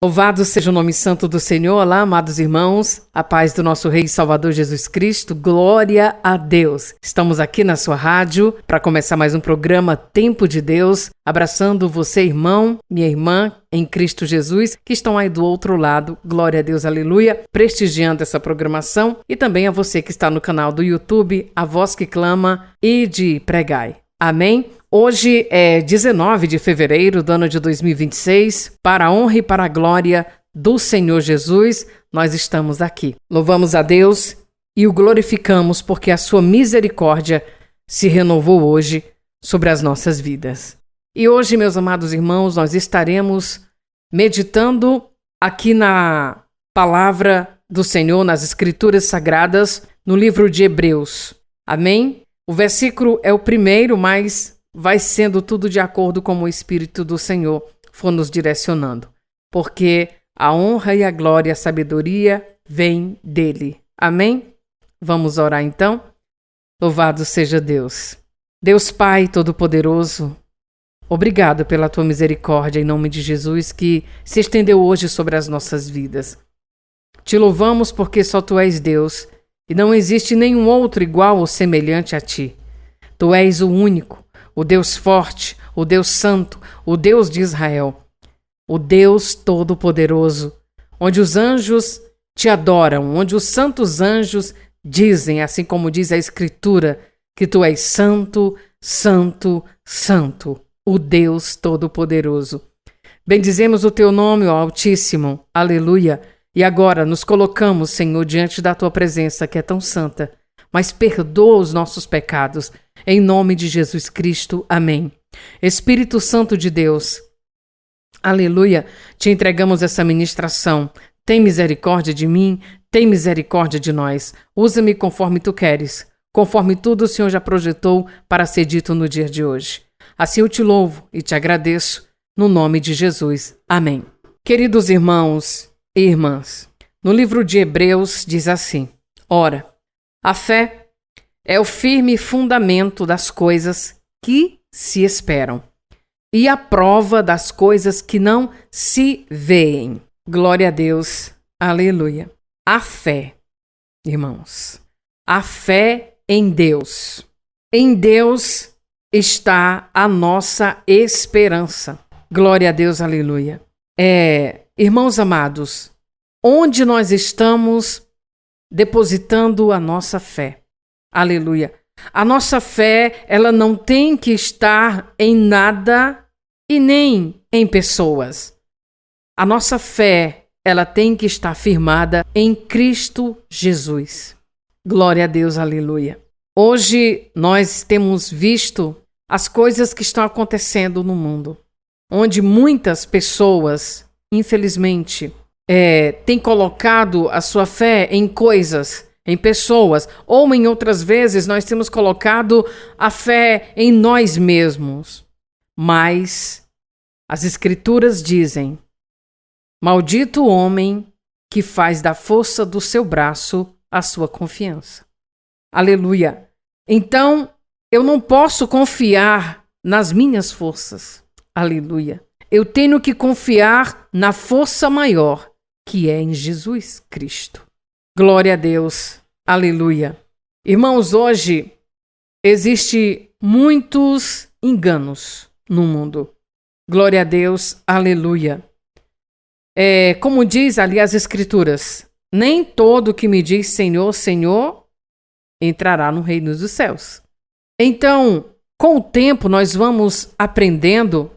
Louvado seja o nome santo do Senhor. Olá, amados irmãos, a paz do nosso Rei e Salvador Jesus Cristo, glória a Deus. Estamos aqui na sua rádio para começar mais um programa Tempo de Deus, abraçando você, irmão, minha irmã, em Cristo Jesus, que estão aí do outro lado, glória a Deus, aleluia, prestigiando essa programação, e também a você que está no canal do YouTube, A Voz que Clama e de Pregai. Amém? Hoje é 19 de fevereiro do ano de 2026, para a honra e para a glória do Senhor Jesus, nós estamos aqui. Louvamos a Deus e o glorificamos porque a sua misericórdia se renovou hoje sobre as nossas vidas. E hoje, meus amados irmãos, nós estaremos meditando aqui na palavra do Senhor, nas Escrituras Sagradas, no livro de Hebreus. Amém? O versículo é o primeiro, mas vai sendo tudo de acordo com o Espírito do Senhor for nos direcionando. Porque a honra e a glória e a sabedoria vêm dele. Amém? Vamos orar então? Louvado seja Deus. Deus Pai Todo-Poderoso, obrigado pela tua misericórdia em nome de Jesus que se estendeu hoje sobre as nossas vidas. Te louvamos porque só tu és Deus e não existe nenhum outro igual ou semelhante a ti. Tu és o único, o Deus forte, o Deus santo, o Deus de Israel, o Deus todo-poderoso, onde os anjos te adoram, onde os santos anjos dizem, assim como diz a Escritura, que tu és santo, santo, santo, o Deus todo-poderoso. Bendizemos o teu nome, ó Altíssimo, aleluia. E agora nos colocamos, Senhor, diante da tua presença que é tão santa, mas perdoa os nossos pecados. Em nome de Jesus Cristo, amém. Espírito Santo de Deus, aleluia, te entregamos essa ministração. Tem misericórdia de mim, tem misericórdia de nós. Usa-me conforme tu queres, conforme tudo o Senhor já projetou para ser dito no dia de hoje. Assim eu te louvo e te agradeço, no nome de Jesus. Amém. Queridos irmãos e irmãs, no livro de Hebreus diz assim: ora, a fé é o firme fundamento das coisas que se esperam e a prova das coisas que não se veem. Glória a Deus, aleluia. A fé, irmãos, a fé em Deus. Em Deus está a nossa esperança. Glória a Deus, aleluia. Irmãos amados, onde nós estamos depositando a nossa fé? Aleluia. A nossa fé, ela não tem que estar em nada e nem em pessoas. A nossa fé, ela tem que estar firmada em Cristo Jesus. Glória a Deus, aleluia. Hoje nós temos visto as coisas que estão acontecendo no mundo, onde muitas pessoas, infelizmente, têm colocado a sua fé em coisas, em pessoas, ou em outras vezes nós temos colocado a fé em nós mesmos. Mas as Escrituras dizem: maldito o homem que faz da força do seu braço a sua confiança. Aleluia. Então, eu não posso confiar nas minhas forças. Aleluia. Eu tenho que confiar na força maior, que é em Jesus Cristo. Glória a Deus, aleluia. Irmãos, hoje existe muitos enganos no mundo. Glória a Deus, aleluia. Como diz ali as Escrituras, nem todo que me diz Senhor, Senhor, entrará no reino dos céus. Então, com o tempo nós vamos aprendendo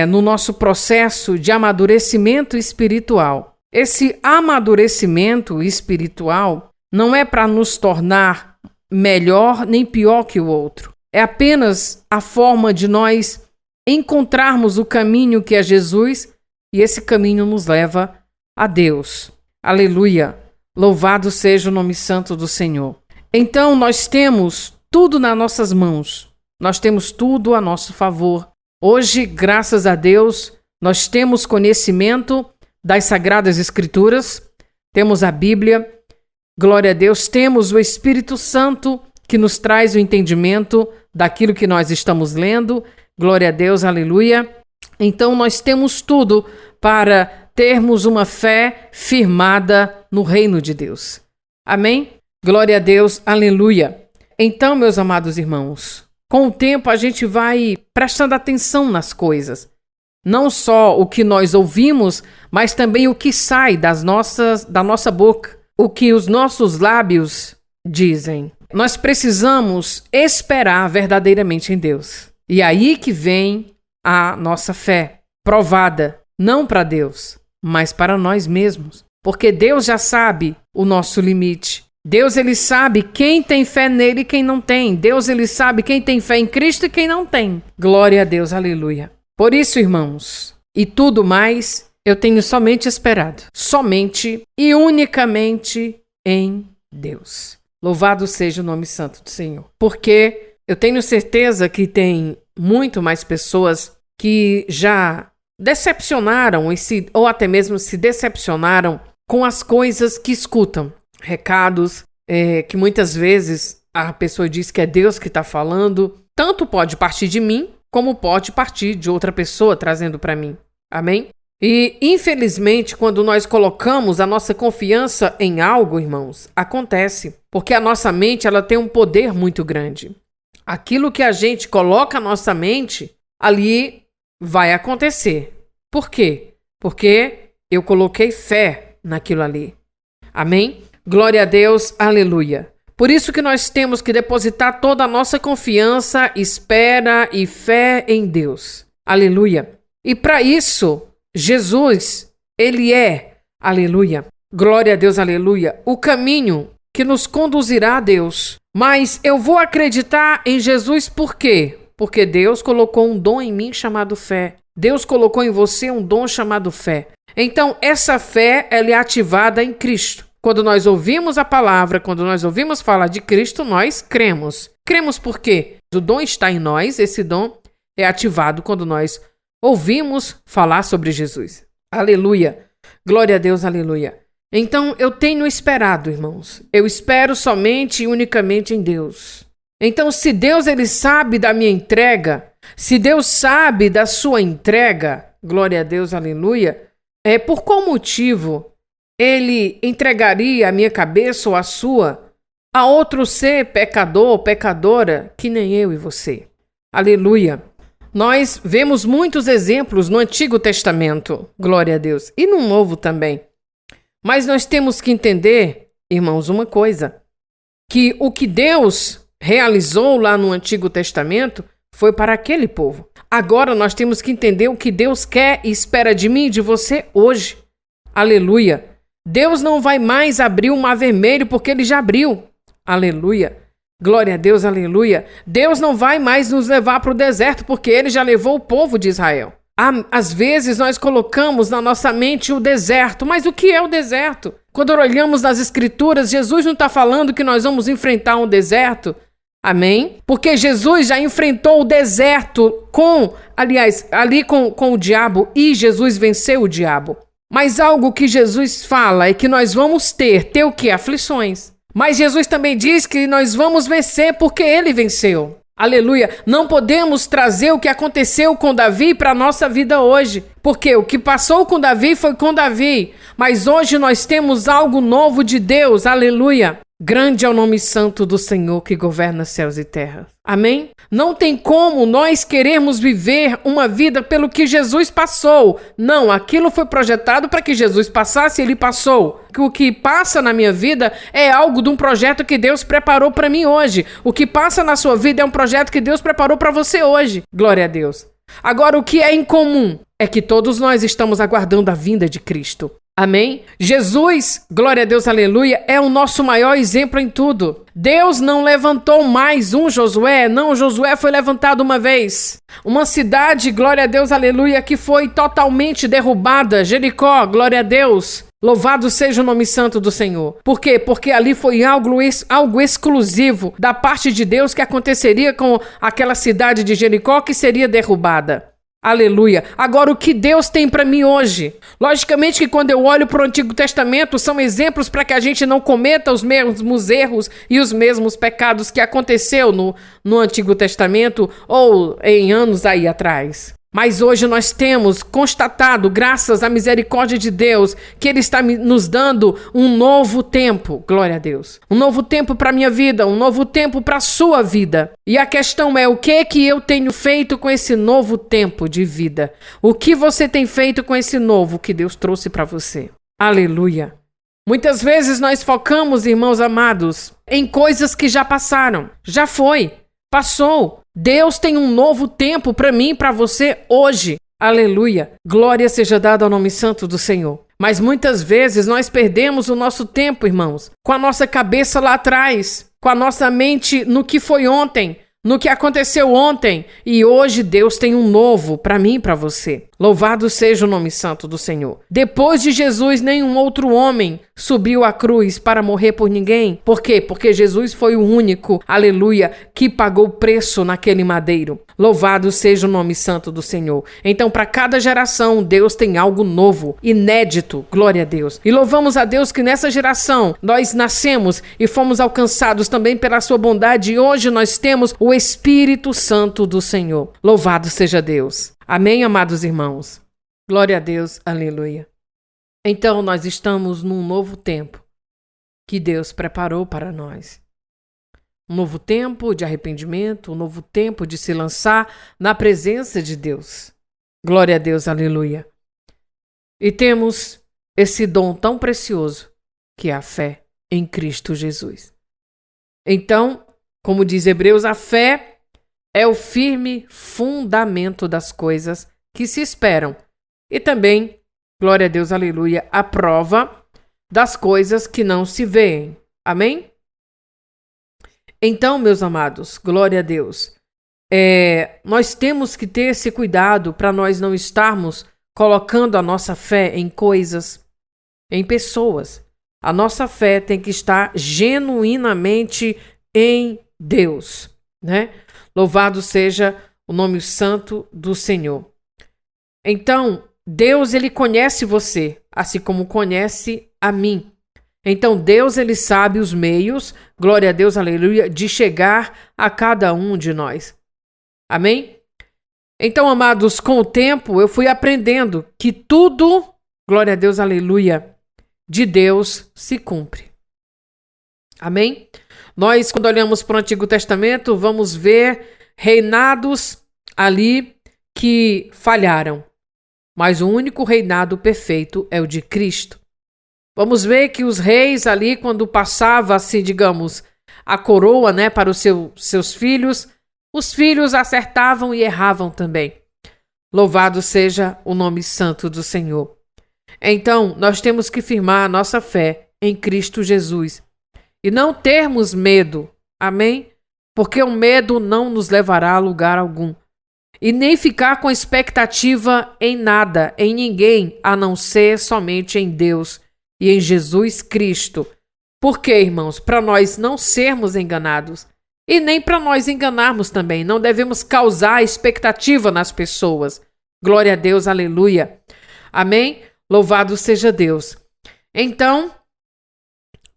no nosso processo de amadurecimento espiritual. Esse amadurecimento espiritual não é para nos tornar melhor nem pior que o outro. É apenas a forma de nós encontrarmos o caminho que é Jesus, e esse caminho nos leva a Deus. Aleluia! Louvado seja o nome santo do Senhor. Então nós temos tudo nas nossas mãos. Nós temos tudo a nosso favor. Hoje, graças a Deus, nós temos conhecimento das Sagradas Escrituras, temos a Bíblia, glória a Deus, temos o Espírito Santo que nos traz o entendimento daquilo que nós estamos lendo, glória a Deus, aleluia. Então nós temos tudo para termos uma fé firmada no reino de Deus. Amém? Glória a Deus, aleluia. Então, meus amados irmãos, com o tempo a gente vai prestando atenção nas coisas. Não só o que nós ouvimos, mas também o que sai da nossa boca, o que os nossos lábios dizem. Nós precisamos esperar verdadeiramente em Deus. E aí que vem a nossa fé, provada, não para Deus, mas para nós mesmos. Porque Deus já sabe o nosso limite. Deus, ele sabe quem tem fé nele e quem não tem. Deus, ele sabe quem tem fé em Cristo e quem não tem. Glória a Deus, aleluia. Por isso, irmãos, e tudo mais, eu tenho somente esperado. Somente e unicamente em Deus. Louvado seja o nome santo do Senhor. Porque eu tenho certeza que tem muito mais pessoas que já decepcionaram ou até mesmo se decepcionaram com as coisas que escutam. Recados que muitas vezes a pessoa diz que é Deus que está falando. Tanto pode partir de mim, como pode partir de outra pessoa trazendo para mim. Amém? E, infelizmente, quando nós colocamos a nossa confiança em algo, irmãos, acontece. Porque a nossa mente, ela tem um poder muito grande. Aquilo que a gente coloca na nossa mente, ali vai acontecer. Por quê? Porque eu coloquei fé naquilo ali. Amém? Glória a Deus, aleluia. Por isso que nós temos que depositar toda a nossa confiança, espera e fé em Deus. Aleluia. E para isso, Jesus, ele é, aleluia, glória a Deus, aleluia, o caminho que nos conduzirá a Deus. Mas eu vou acreditar em Jesus por quê? Porque Deus colocou um dom em mim chamado fé. Deus colocou em você um dom chamado fé. Então, essa fé, ela é ativada em Cristo. Quando nós ouvimos a palavra, quando nós ouvimos falar de Cristo, nós cremos. Cremos por quê? O dom está em nós, esse dom é ativado quando nós ouvimos falar sobre Jesus. Aleluia. Glória a Deus, aleluia. Então, eu tenho esperado, irmãos. Eu espero somente e unicamente em Deus. Então, se Deus, ele sabe da minha entrega, se Deus sabe da sua entrega, glória a Deus, aleluia, por qual motivo ele entregaria a minha cabeça ou a sua a outro ser pecador ou pecadora que nem eu e você? Aleluia. Nós vemos muitos exemplos no Antigo Testamento, glória a Deus, e no Novo também. Mas nós temos que entender, irmãos, uma coisa, que o que Deus realizou lá no Antigo Testamento foi para aquele povo. Agora nós temos que entender o que Deus quer e espera de mim e de você hoje. Aleluia. Deus não vai mais abrir o mar vermelho porque ele já abriu. Aleluia. Glória a Deus, aleluia. Deus não vai mais nos levar para o deserto porque ele já levou o povo de Israel. Às vezes nós colocamos na nossa mente o deserto. Mas o que é o deserto? Quando olhamos nas Escrituras, Jesus não está falando que nós vamos enfrentar um deserto. Amém? Porque Jesus já enfrentou o deserto ali com o diabo e Jesus venceu o diabo. Mas algo que Jesus fala é que nós vamos ter o quê? Aflições. Mas Jesus também diz que nós vamos vencer porque ele venceu. Aleluia. Não podemos trazer o que aconteceu com Davi para a nossa vida hoje. Porque o que passou com Davi foi com Davi. Mas hoje nós temos algo novo de Deus. Aleluia. Grande é o nome santo do Senhor que governa céus e terra. Amém? Não tem como nós queremos viver uma vida pelo que Jesus passou. Não, aquilo foi projetado para que Jesus passasse e ele passou. O que passa na minha vida é algo de um projeto que Deus preparou para mim hoje. O que passa na sua vida é um projeto que Deus preparou para você hoje. Glória a Deus. Agora, o que é incomum é que todos nós estamos aguardando a vinda de Cristo. Amém? Jesus, glória a Deus, aleluia, é o nosso maior exemplo em tudo. Deus não levantou mais um Josué, não, Josué foi levantado uma vez. Uma cidade, glória a Deus, aleluia, que foi totalmente derrubada, Jericó, glória a Deus. Louvado seja o nome santo do Senhor. Por quê? Porque ali foi algo exclusivo da parte de Deus que aconteceria com aquela cidade de Jericó que seria derrubada. Aleluia. Agora, o que Deus tem para mim hoje? Logicamente que quando eu olho para o Antigo Testamento, são exemplos para que a gente não cometa os mesmos erros e os mesmos pecados que aconteceu no Antigo Testamento ou em anos aí atrás. Mas hoje nós temos constatado, graças à misericórdia de Deus, que Ele está nos dando um novo tempo. Glória a Deus. Um novo tempo para a minha vida, um novo tempo para a sua vida. E a questão é, o que eu tenho feito com esse novo tempo de vida? O que você tem feito com esse novo que Deus trouxe para você? Aleluia. Muitas vezes nós focamos, irmãos amados, em coisas que já passaram. Já foi. Passou. Deus tem um novo tempo para mim e para você hoje. Aleluia. Glória seja dada ao nome santo do Senhor. Mas muitas vezes nós perdemos o nosso tempo, irmãos, com a nossa cabeça lá atrás, com a nossa mente no que foi ontem, no que aconteceu ontem. E hoje Deus tem um novo para mim e para você. Louvado seja o nome santo do Senhor. Depois de Jesus, nenhum outro homem subiu à cruz para morrer por ninguém. Por quê? Porque Jesus foi o único, aleluia, que pagou o preço naquele madeiro. Louvado seja o nome santo do Senhor. Então, para cada geração, Deus tem algo novo, inédito. Glória a Deus. E louvamos a Deus que nessa geração nós nascemos e fomos alcançados também pela sua bondade. E hoje nós temos o Espírito Santo do Senhor. Louvado seja Deus. Amém, amados irmãos? Glória a Deus, aleluia. Então, nós estamos num novo tempo que Deus preparou para nós. Um novo tempo de arrependimento, um novo tempo de se lançar na presença de Deus. Glória a Deus, aleluia. E temos esse dom tão precioso que é a fé em Cristo Jesus. Então, como diz Hebreus, a fé é o firme fundamento das coisas que se esperam. E também, glória a Deus, aleluia, a prova das coisas que não se veem. Amém? Então, meus amados, glória a Deus, nós temos que ter esse cuidado para nós não estarmos colocando a nossa fé em coisas, em pessoas. A nossa fé tem que estar genuinamente em Deus, né? Louvado seja o nome santo do Senhor. Então, Deus, ele conhece você, assim como conhece a mim. Então, Deus, ele sabe os meios, glória a Deus, aleluia, de chegar a cada um de nós. Amém? Então, amados, com o tempo, eu fui aprendendo que tudo, glória a Deus, aleluia, de Deus se cumpre. Amém? Nós, quando olhamos para o Antigo Testamento, vamos ver reinados ali que falharam. Mas o único reinado perfeito é o de Cristo. Vamos ver que os reis ali, quando passava, assim, digamos, a coroa, né, para os seus filhos, os filhos acertavam e erravam também. Louvado seja o nome santo do Senhor. Então, nós temos que firmar a nossa fé em Cristo Jesus. E não termos medo, amém? Porque o medo não nos levará a lugar algum. E nem ficar com expectativa em nada, em ninguém, a não ser somente em Deus e em Jesus Cristo. Por quê, irmãos? Para nós não sermos enganados. E nem para nós enganarmos também. Não devemos causar expectativa nas pessoas. Glória a Deus, aleluia. Amém? Louvado seja Deus. Então,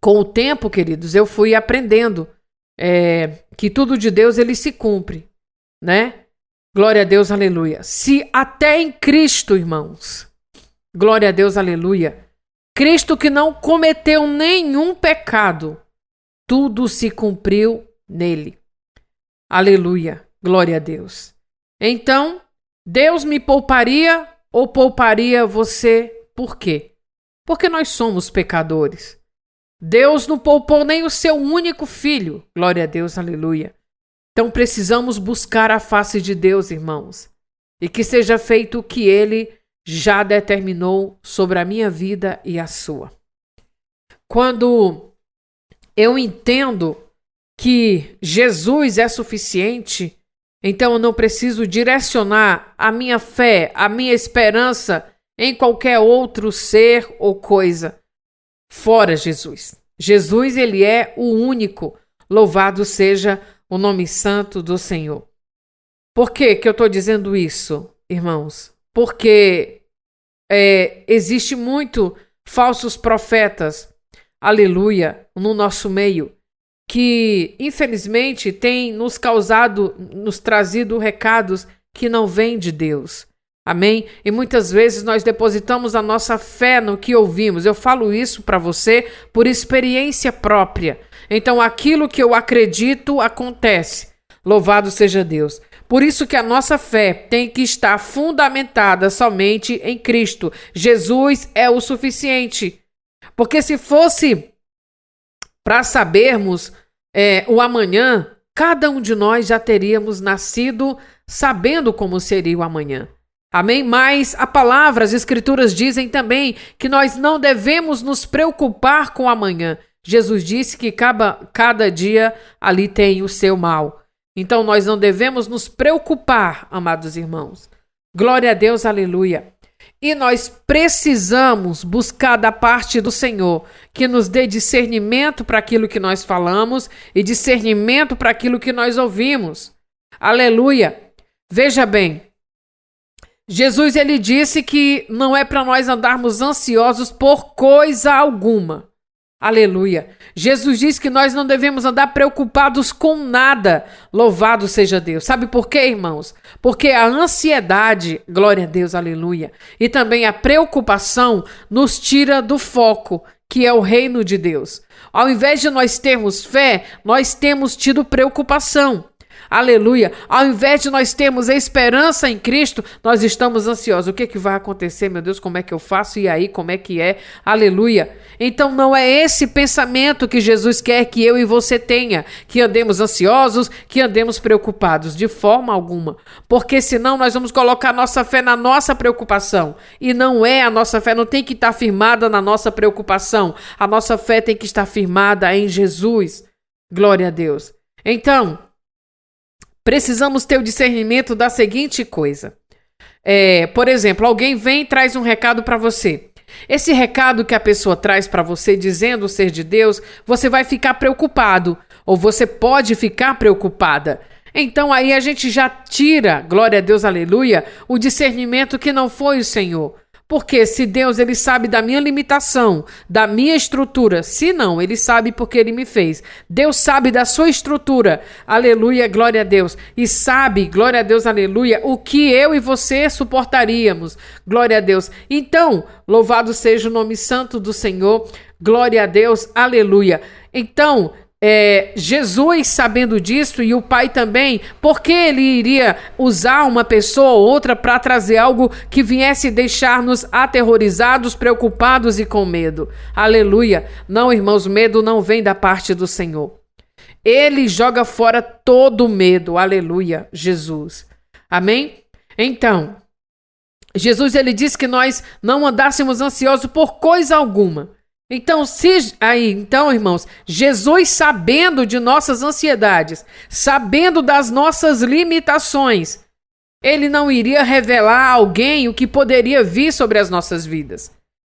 com o tempo, queridos, eu fui aprendendo que tudo de Deus, ele se cumpre, né? Glória a Deus, aleluia. Se até em Cristo, irmãos, glória a Deus, aleluia, Cristo que não cometeu nenhum pecado, tudo se cumpriu nele. Aleluia, glória a Deus. Então, Deus me pouparia ou pouparia você por quê? Porque nós somos pecadores. Deus não poupou nem o seu único filho. Glória a Deus, aleluia. Então precisamos buscar a face de Deus, irmãos. E que seja feito o que Ele já determinou sobre a minha vida e a sua. Quando eu entendo que Jesus é suficiente, então eu não preciso direcionar a minha fé, a minha esperança em qualquer outro ser ou coisa. Fora Jesus. Jesus, ele é o único. Louvado seja o nome santo do Senhor. Por que eu estou dizendo isso, irmãos? Porque existe muito falsos profetas, aleluia, no nosso meio, que infelizmente tem nos trazido recados que não vem de Deus. Amém? E muitas vezes nós depositamos a nossa fé no que ouvimos. Eu falo isso para você por experiência própria. Então, aquilo que eu acredito acontece. Louvado seja Deus. Por isso que a nossa fé tem que estar fundamentada somente em Cristo. Jesus é o suficiente. Porque se fosse para sabermos o amanhã, cada um de nós já teríamos nascido sabendo como seria o amanhã. Amém? Mas a palavra, as escrituras dizem também que nós não devemos nos preocupar com o amanhã. Jesus disse que cada dia ali tem o seu mal. Então nós não devemos nos preocupar, amados irmãos. Glória a Deus, aleluia. E nós precisamos buscar da parte do Senhor que nos dê discernimento para aquilo que nós falamos e discernimento para aquilo que nós ouvimos. Aleluia. Veja bem, Jesus ele disse que não é para nós andarmos ansiosos por coisa alguma. Aleluia. Jesus disse que nós não devemos andar preocupados com nada. Louvado seja Deus. Sabe por quê, irmãos? Porque a ansiedade, glória a Deus, aleluia, e também a preocupação nos tira do foco, que é o reino de Deus. Ao invés de nós termos fé, nós temos tido preocupação. Aleluia. Ao invés de nós termos esperança em Cristo, nós estamos ansiosos. O que vai acontecer, meu Deus? Como é que eu faço? E aí, como é que é? Aleluia. Então não é esse pensamento que Jesus quer que eu e você tenha, que andemos ansiosos, que andemos preocupados, de forma alguma. Porque senão nós vamos colocar nossa fé na nossa preocupação. E não é a nossa fé, não tem que estar firmada na nossa preocupação. A nossa fé tem que estar firmada em Jesus. Glória a Deus. Então, precisamos ter o discernimento da seguinte coisa. Por exemplo, alguém vem e traz um recado para você. Esse recado que a pessoa traz para você dizendo ser de Deus, você vai ficar preocupado, ou você pode ficar preocupada. Então aí a gente já tira, glória a Deus, aleluia, o discernimento que não foi o Senhor. Porque se Deus ele sabe da minha limitação, da minha estrutura, se não, ele sabe porque ele me fez. Deus sabe da sua estrutura, aleluia, glória a Deus. E sabe, glória a Deus, aleluia, o que eu e você suportaríamos, glória a Deus. Então, louvado seja o nome santo do Senhor, glória a Deus, aleluia. Então, Jesus sabendo disso e o Pai também, por que ele iria usar uma pessoa ou outra para trazer algo que viesse deixar-nos aterrorizados, preocupados e com medo? Aleluia. Não, irmãos, medo não vem da parte do Senhor. Ele joga fora todo medo. Aleluia, Jesus. Amém? Então, Jesus ele disse que nós não andássemos ansiosos por coisa alguma. Então, irmãos, Jesus sabendo de nossas ansiedades, sabendo das nossas limitações, ele não iria revelar a alguém o que poderia vir sobre as nossas vidas.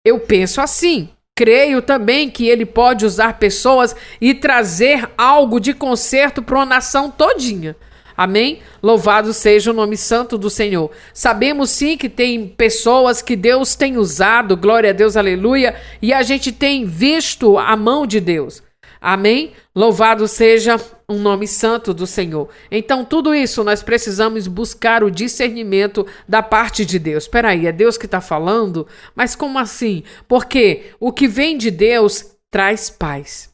Eu penso assim. Creio também que ele pode usar pessoas e trazer algo de conserto para uma nação todinha. Amém? Louvado seja o nome santo do Senhor. Sabemos sim que tem pessoas que Deus tem usado, glória a Deus, aleluia, e a gente tem visto a mão de Deus. Amém? Louvado seja o nome santo do Senhor. Então, tudo isso nós precisamos buscar o discernimento da parte de Deus. Espera aí, é Deus que está falando? Mas como assim? Porque o que vem de Deus traz paz.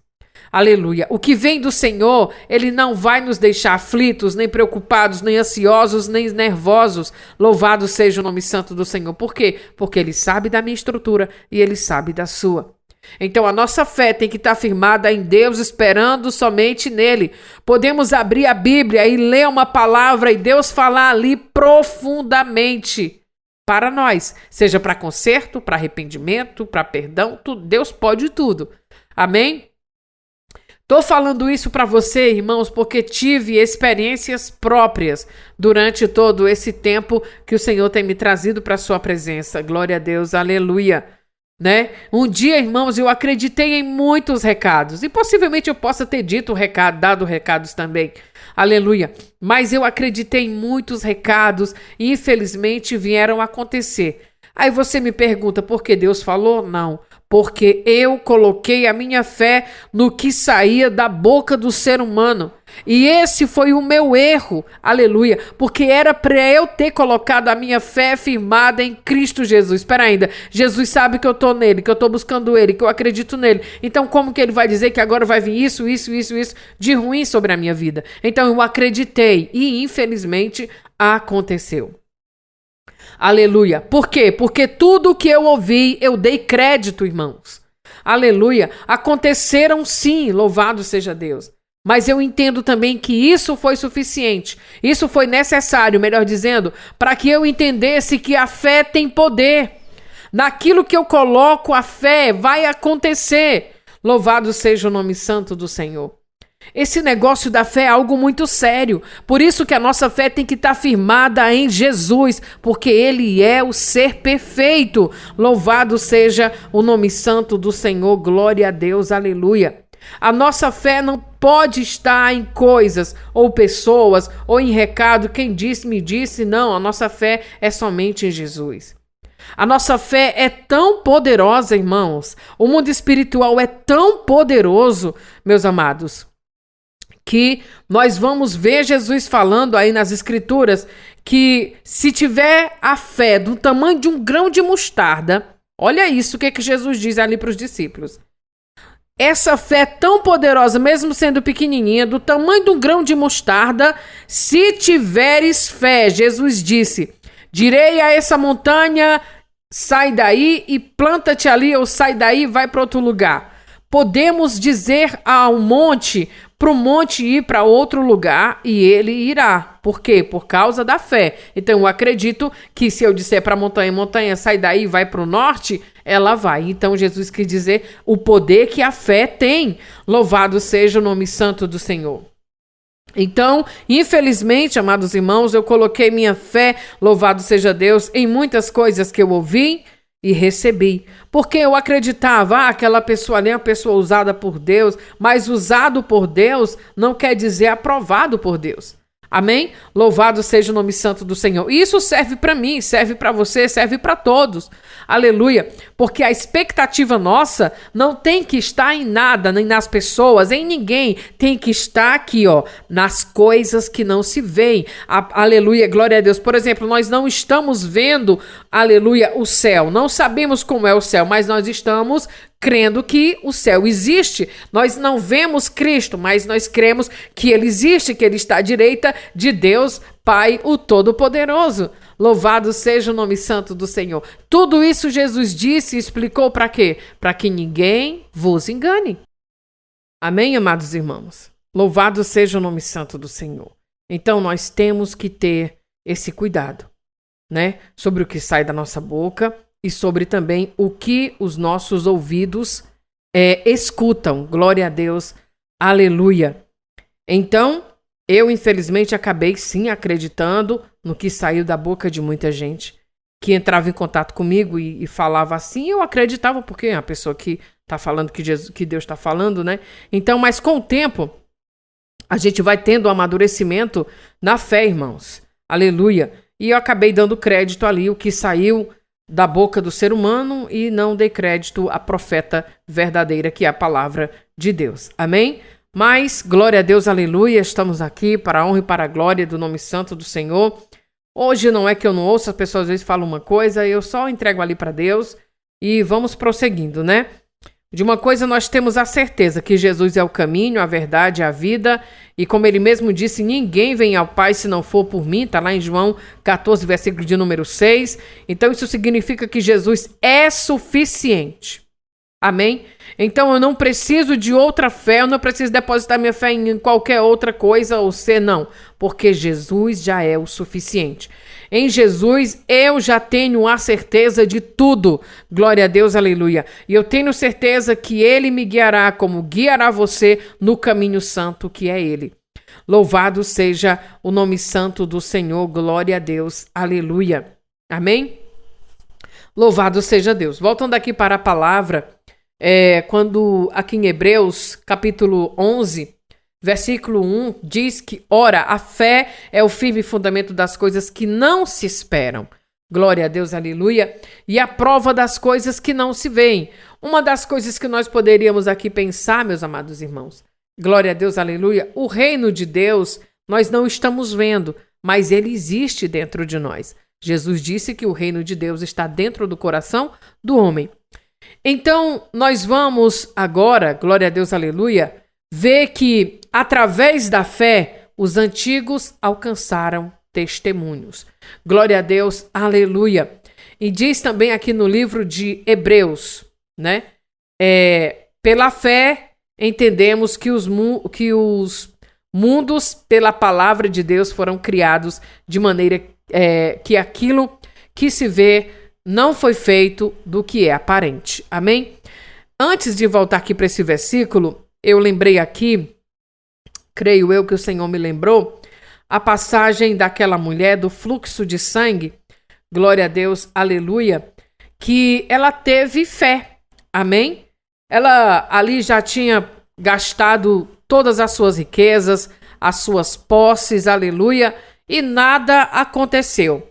Aleluia. O que vem do Senhor, ele não vai nos deixar aflitos, nem preocupados, nem ansiosos, nem nervosos. Louvado seja o nome santo do Senhor. Por quê? Porque ele sabe da minha estrutura e ele sabe da sua. Então a nossa fé tem que estar firmada em Deus, esperando somente nele. Podemos abrir a Bíblia e ler uma palavra e Deus falar ali profundamente para nós. Seja para conserto, para arrependimento, para perdão, tudo. Deus pode tudo. Amém? Estou falando isso para você, irmãos, porque tive experiências próprias durante todo esse tempo que o Senhor tem me trazido para a sua presença. Glória a Deus, aleluia. Né? Um dia, irmãos, eu acreditei em muitos recados e possivelmente eu possa ter dado recados também. Aleluia. Mas eu acreditei em muitos recados e infelizmente vieram acontecer. Aí você me pergunta, por que Deus falou? Não. Porque eu coloquei a minha fé no que saía da boca do ser humano. E esse foi o meu erro, aleluia, porque era para eu ter colocado a minha fé firmada em Cristo Jesus. Espera ainda, Jesus sabe que eu tô nele, que eu tô buscando ele, que eu acredito nele. Então como que ele vai dizer que agora vai vir isso de ruim sobre a minha vida? Então eu acreditei e infelizmente aconteceu. Aleluia. Por quê? Porque tudo que eu ouvi, eu dei crédito, irmãos. Aleluia. Aconteceram sim, louvado seja Deus. Mas eu entendo também que isso foi suficiente. Isso foi necessário, melhor dizendo, para que eu entendesse que a fé tem poder. Naquilo que eu coloco a fé, vai acontecer. Louvado seja o nome santo do Senhor. Esse negócio da fé é algo muito sério. Por isso que a nossa fé tem que estar firmada em Jesus, porque Ele é o ser perfeito. Louvado seja o nome santo do Senhor. Glória a Deus, aleluia. A nossa fé não pode estar em coisas ou pessoas ou em recado. Quem disse, me disse. Não, a nossa fé é somente em Jesus. A nossa fé é tão poderosa, irmãos. O mundo espiritual é tão poderoso, meus amados, que nós vamos ver Jesus falando aí nas Escrituras que se tiver a fé do tamanho de um grão de mostarda, olha isso, o que Jesus diz ali para os discípulos. Essa fé tão poderosa, mesmo sendo pequenininha, do tamanho de um grão de mostarda, se tiveres fé, Jesus disse, direi a essa montanha, sai daí e planta-te ali, ou sai daí e vai para outro lugar. Podemos dizer ao monte, para o monte ir para outro lugar e ele irá. Por quê? Por causa da fé. Então eu acredito que se eu disser para a montanha, montanha, sai daí e vai para o norte, ela vai. Então Jesus quis dizer o poder que a fé tem. Louvado seja o nome santo do Senhor. Então, infelizmente, amados irmãos, eu coloquei minha fé, louvado seja Deus, em muitas coisas que eu ouvi e recebi. Porque eu acreditava, aquela pessoa ali é uma pessoa usada por Deus, mas usado por Deus não quer dizer aprovado por Deus. Amém? Louvado seja o nome santo do Senhor. E isso serve para mim, serve para você, serve para todos. Aleluia. Porque a expectativa nossa não tem que estar em nada, nem nas pessoas, em ninguém. Tem que estar aqui, ó, nas coisas que não se veem. Aleluia, glória a Deus. Por exemplo, nós não estamos vendo, aleluia, o céu. Não sabemos como é o céu, mas nós estamos crendo que o céu existe. Nós não vemos Cristo, mas nós cremos que Ele existe, que Ele está à direita de Deus, Pai, o Todo-Poderoso. Louvado seja o nome santo do Senhor. Tudo isso Jesus disse e explicou para quê? Para que ninguém vos engane. Amém, amados irmãos? Louvado seja o nome santo do Senhor. Então nós temos que ter esse cuidado, né? Sobre o que sai da nossa boca e sobre também o que os nossos ouvidos escutam. Glória a Deus. Aleluia. Então, eu infelizmente acabei sim acreditando no que saiu da boca de muita gente que entrava em contato comigo e falava assim. Eu acreditava porque é a pessoa que está falando que Deus está falando, né? Então, mas com o tempo, a gente vai tendo um amadurecimento na fé, irmãos. Aleluia. E eu acabei dando crédito ali, o que saiu da boca do ser humano, e não dei crédito à profeta verdadeira, que é a palavra de Deus. Amém? Mas, glória a Deus, aleluia, estamos aqui para a honra e para a glória do nome santo do Senhor. Hoje não é que eu não ouço, as pessoas às vezes falam uma coisa, eu só entrego ali para Deus e vamos prosseguindo, né? De uma coisa nós temos a certeza, que Jesus é o caminho, a verdade, a vida, e como ele mesmo disse, ninguém vem ao Pai se não for por mim, está lá em João 14, versículo de número 6. Então isso significa que Jesus é suficiente. Amém? Então eu não preciso de outra fé, eu não preciso depositar minha fé em qualquer outra coisa ou ser, não, porque Jesus já é o suficiente. Em Jesus eu já tenho a certeza de tudo. Glória a Deus, aleluia. E eu tenho certeza que Ele me guiará como guiará você no caminho santo que é Ele. Louvado seja o nome santo do Senhor. Glória a Deus, aleluia. Amém? Louvado seja Deus. Voltando aqui para a palavra, quando aqui em Hebreus capítulo 11, versículo 1, diz que, ora, a fé é o firme fundamento das coisas que não se esperam. Glória a Deus, aleluia. E a prova das coisas que não se veem. Uma das coisas que nós poderíamos aqui pensar, meus amados irmãos, Glória a Deus, aleluia. O reino de Deus nós não estamos vendo, mas ele existe dentro de nós. Jesus disse que o reino de Deus está dentro do coração do homem. Então, nós vamos agora, glória a Deus, aleluia, ver que através da fé os antigos alcançaram testemunhos. Glória a Deus, aleluia. E diz também aqui no livro de Hebreus, né? Pela fé entendemos que os mundos pela palavra de Deus foram criados de maneira que aquilo que se vê não foi feito do que é aparente. Amém? Antes de voltar aqui para esse versículo, eu lembrei aqui, creio eu que o Senhor me lembrou, a passagem daquela mulher do fluxo de sangue, glória a Deus, aleluia, que ela teve fé. Amém? Ela ali já tinha gastado todas as suas riquezas, as suas posses, aleluia, e nada aconteceu.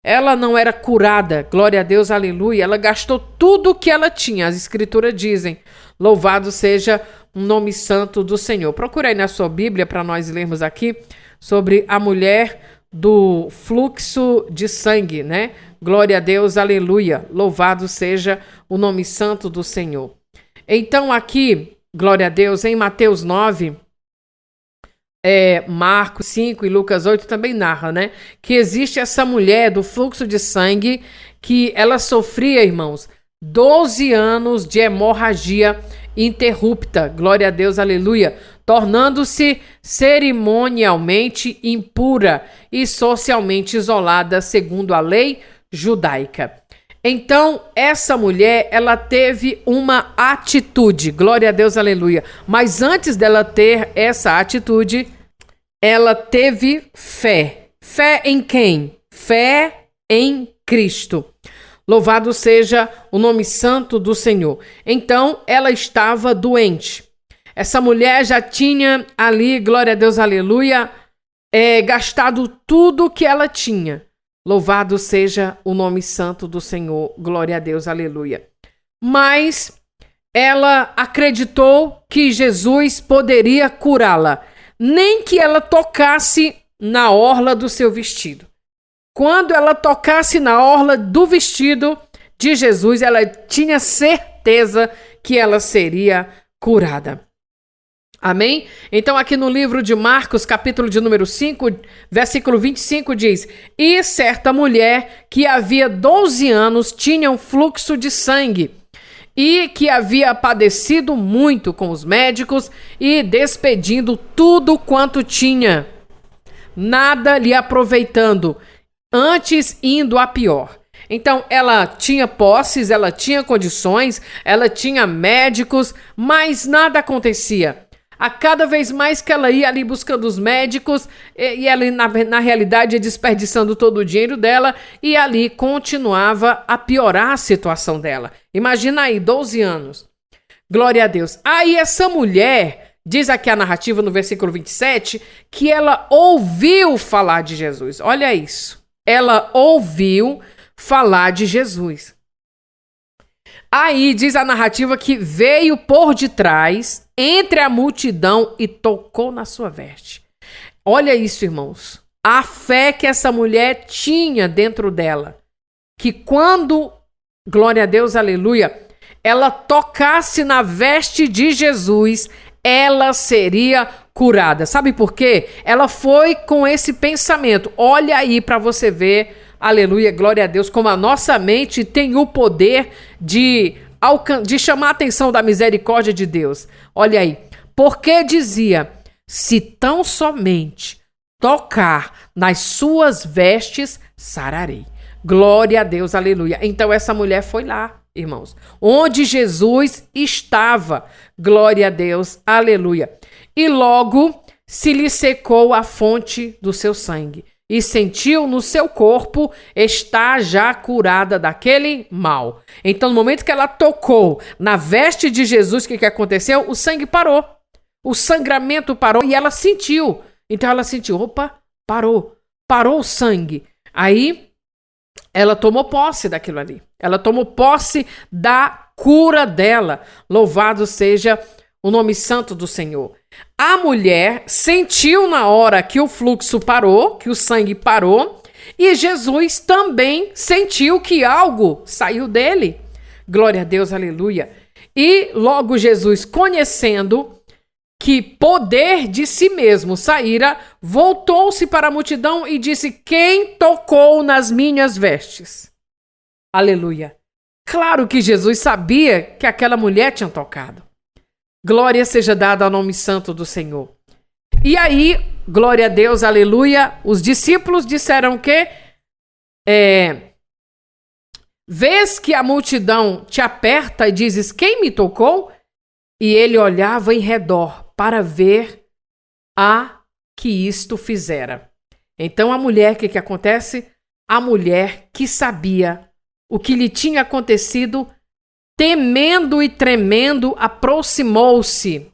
Ela não era curada, glória a Deus, aleluia. Ela gastou tudo o que ela tinha, as escrituras dizem. Louvado seja o nome santo do Senhor. Procura aí na sua Bíblia para nós lermos aqui sobre a mulher do fluxo de sangue, né? Glória a Deus, aleluia. Louvado seja o nome santo do Senhor. Então aqui, glória a Deus, em Mateus 9... Marcos 5 e Lucas 8 também narra, né? Que existe essa mulher do fluxo de sangue que ela sofria, irmãos, 12 anos de hemorragia interrupta, glória a Deus, aleluia, tornando-se cerimonialmente impura e socialmente isolada segundo a lei judaica. Então, essa mulher, ela teve uma atitude, glória a Deus, aleluia. Mas antes dela ter essa atitude, ela teve fé. Fé em quem? Fé em Cristo. Louvado seja o nome santo do Senhor. Então, ela estava doente. Essa mulher já tinha ali, glória a Deus, aleluia, gastado tudo que ela tinha. Louvado seja o nome santo do Senhor. Glória a Deus, aleluia. Mas ela acreditou que Jesus poderia curá-la, nem que ela tocasse na orla do seu vestido. Quando ela tocasse na orla do vestido de Jesus, ela tinha certeza que ela seria curada. Amém? Então aqui no livro de Marcos, capítulo de número 5, versículo 25 diz: E certa mulher que havia 12 anos tinha um fluxo de sangue e que havia padecido muito com os médicos e despedindo tudo quanto tinha, nada lhe aproveitando, antes indo a pior. Então, ela tinha posses, ela tinha condições, ela tinha médicos, mas nada acontecia. A cada vez mais que ela ia ali buscando os médicos, e ela, na realidade, ia desperdiçando todo o dinheiro dela, e ali continuava a piorar a situação dela. Imagina aí, 12 anos. Glória a Deus. Aí essa mulher, diz aqui a narrativa no versículo 27, que ela ouviu falar de Jesus. Olha isso. Ela ouviu falar de Jesus. Aí diz a narrativa que veio por detrás, entre a multidão e tocou na sua veste. Olha isso, irmãos. A fé que essa mulher tinha dentro dela. Que quando, glória a Deus, aleluia, ela tocasse na veste de Jesus, ela seria curada. Sabe por quê? Ela foi com esse pensamento. Olha aí para você ver, aleluia, glória a Deus, como a nossa mente tem o poder de chamar a atenção da misericórdia de Deus. Olha aí, porque dizia, se tão somente tocar nas suas vestes, sararei. Glória a Deus, aleluia. Então essa mulher foi lá, irmãos, onde Jesus estava. Glória a Deus, aleluia. E logo se lhe secou a fonte do seu sangue. E sentiu no seu corpo estar já curada daquele mal. Então, no momento que ela tocou na veste de Jesus, o que aconteceu? O sangue parou. O sangramento parou e ela sentiu. Então, ela sentiu, opa, parou. Parou o sangue. Aí, ela tomou posse daquilo ali. Ela tomou posse da cura dela. Louvado seja o nome santo do Senhor. A mulher sentiu na hora que o fluxo parou, que o sangue parou, e Jesus também sentiu que algo saiu dele. Glória a Deus, aleluia. E logo Jesus, conhecendo que poder de si mesmo saíra, voltou-se para a multidão e disse: quem tocou nas minhas vestes? Aleluia. Claro que Jesus sabia que aquela mulher tinha tocado. Glória seja dada ao nome santo do Senhor. E aí, glória a Deus, aleluia, os discípulos disseram que vês que a multidão te aperta e dizes: quem me tocou? E ele olhava em redor para ver a que isto fizera. Então a mulher, o que acontece? A mulher que sabia o que lhe tinha acontecido, temendo e tremendo, aproximou-se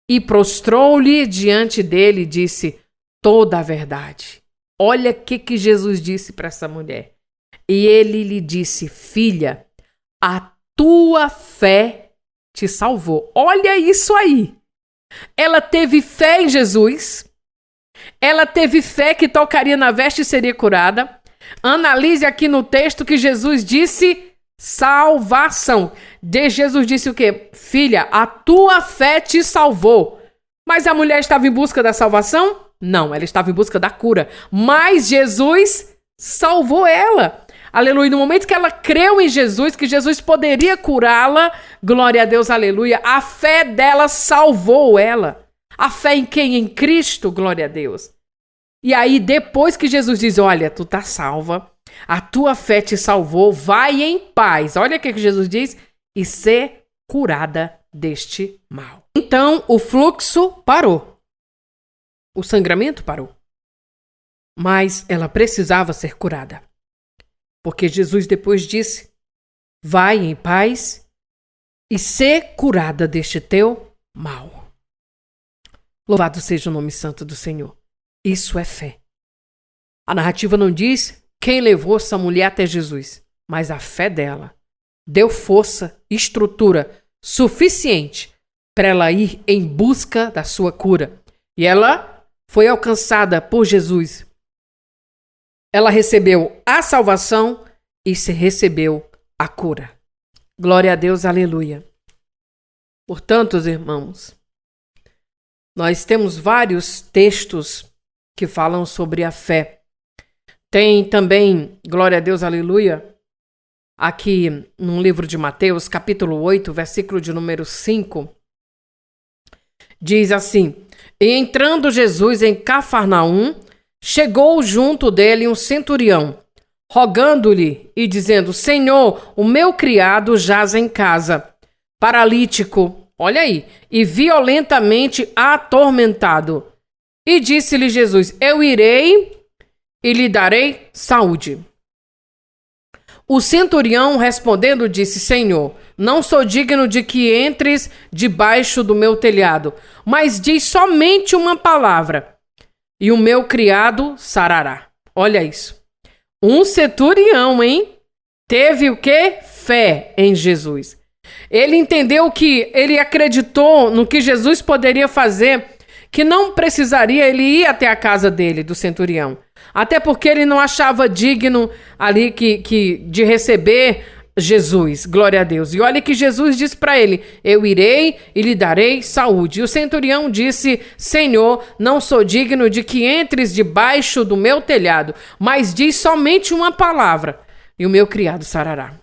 e prostrou-lhe diante dele e disse toda a verdade. Olha o que Jesus disse para essa mulher. E ele lhe disse: filha, a tua fé te salvou. Olha isso aí. Ela teve fé em Jesus. Ela teve fé que tocaria na veste e seria curada. Analise aqui no texto que Jesus disse salvação. Jesus disse o quê? Filha, a tua fé te salvou. Mas a mulher estava em busca da salvação? Não, ela estava em busca da cura. Mas Jesus salvou ela. Aleluia. No momento que ela creu em Jesus, que Jesus poderia curá-la, glória a Deus, aleluia, a fé dela salvou ela. A fé em quem? Em Cristo, glória a Deus. E aí, depois que Jesus diz: olha, tu tá salva, a tua fé te salvou, vai em paz. Olha o que Jesus diz: e ser curada deste mal. Então, o fluxo parou. O sangramento parou. Mas ela precisava ser curada. Porque Jesus depois disse: vai em paz e ser curada deste teu mal. Louvado seja o nome santo do Senhor. Isso é fé. A narrativa não diz quem levou essa mulher até Jesus, mas a fé dela deu força, estrutura suficiente para ela ir em busca da sua cura. E ela foi alcançada por Jesus. Ela recebeu a salvação e se recebeu a cura. Glória a Deus, aleluia. Portanto, irmãos, nós temos vários textos que falam sobre a fé. Tem também, glória a Deus, aleluia, aqui no livro de Mateus, capítulo 8, versículo de número 5, diz assim: e entrando Jesus em Cafarnaum, chegou junto dele um centurião, rogando-lhe e dizendo: Senhor, o meu criado jaz em casa, paralítico, olha aí, e violentamente atormentado. E disse-lhe Jesus: eu irei e lhe darei saúde. O centurião respondendo disse: Senhor, não sou digno de que entres debaixo do meu telhado, mas diz somente uma palavra, e o meu criado sarará. Olha isso. Um centurião, hein? Teve o quê? Fé em Jesus. Ele entendeu que ele acreditou no que Jesus poderia fazer, que não precisaria ele ir até a casa dele, do centurião. Até porque ele não achava digno ali de receber Jesus, glória a Deus. E olha que Jesus disse para ele: eu irei e lhe darei saúde. E o centurião disse: Senhor, não sou digno de que entres debaixo do meu telhado, mas diz somente uma palavra, e o meu criado sarará.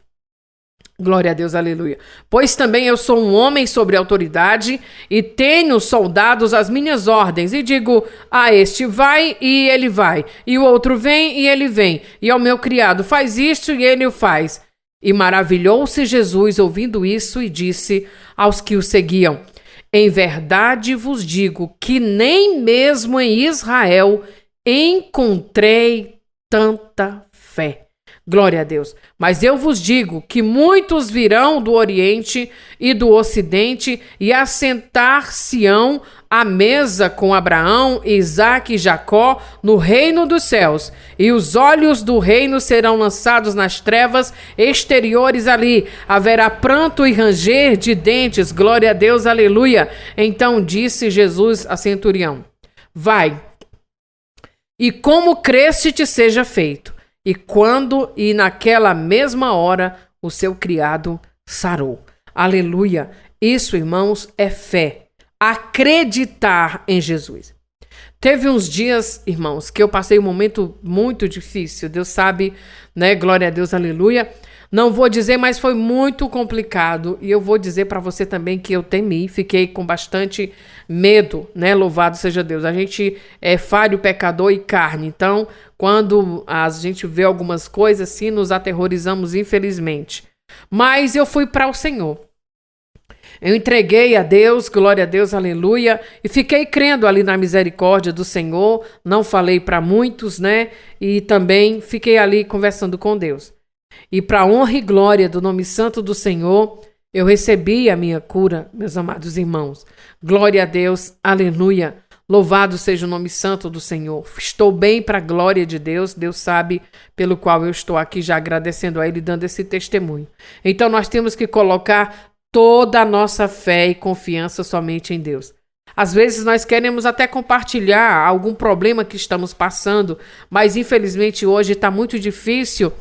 Glória a Deus, aleluia. Pois também eu sou um homem sobre autoridade e tenho soldados às minhas ordens, e digo a este vai e ele vai, e o outro vem e ele vem, e ao meu criado faz isto e ele o faz. E maravilhou-se Jesus ouvindo isso e disse aos que o seguiam: em verdade vos digo que nem mesmo em Israel encontrei tanta fé. Glória a Deus. Mas eu vos digo que muitos virão do Oriente e do Ocidente e assentar-se-ão à mesa com Abraão, Isaque e Jacó no reino dos céus. E os olhos do reino serão lançados nas trevas exteriores ali. Haverá pranto e ranger de dentes. Glória a Deus, aleluia. Então disse Jesus a centurião: vai, e como creste te seja feito. E quando e naquela mesma hora o seu criado sarou. Aleluia. Isso, irmãos, é fé. Acreditar em Jesus. Teve uns dias, irmãos, que eu passei um momento muito difícil. Deus sabe, né? Glória a Deus, aleluia. Não vou dizer, mas foi muito complicado. E eu vou dizer para você também que eu temi, fiquei com bastante medo, né? Louvado seja Deus. A gente é falho, pecador e carne. Então, quando a gente vê algumas coisas assim, nos aterrorizamos, infelizmente. Mas eu fui para o Senhor. Eu entreguei a Deus, glória a Deus, aleluia, e fiquei crendo ali na misericórdia do Senhor. Não falei para muitos, né? E também fiquei ali conversando com Deus. E para honra e glória do nome santo do Senhor, eu recebi a minha cura, meus amados irmãos. Glória a Deus, aleluia. Louvado seja o nome santo do Senhor. Estou bem para a glória de Deus. Deus sabe pelo qual eu estou aqui já agradecendo a Ele, dando esse testemunho. Então nós temos que colocar toda a nossa fé e confiança somente em Deus. Às vezes nós queremos até compartilhar algum problema que estamos passando, mas infelizmente hoje está muito difícil,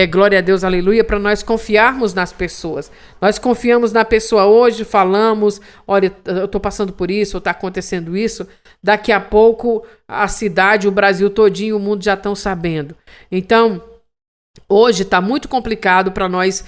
glória a Deus, aleluia, para nós confiarmos nas pessoas. Nós confiamos na pessoa hoje, falamos, olha, eu estou passando por isso, ou está acontecendo isso, daqui a pouco a cidade, o Brasil todinho, o mundo já estão sabendo. Então, hoje está muito complicado para nós,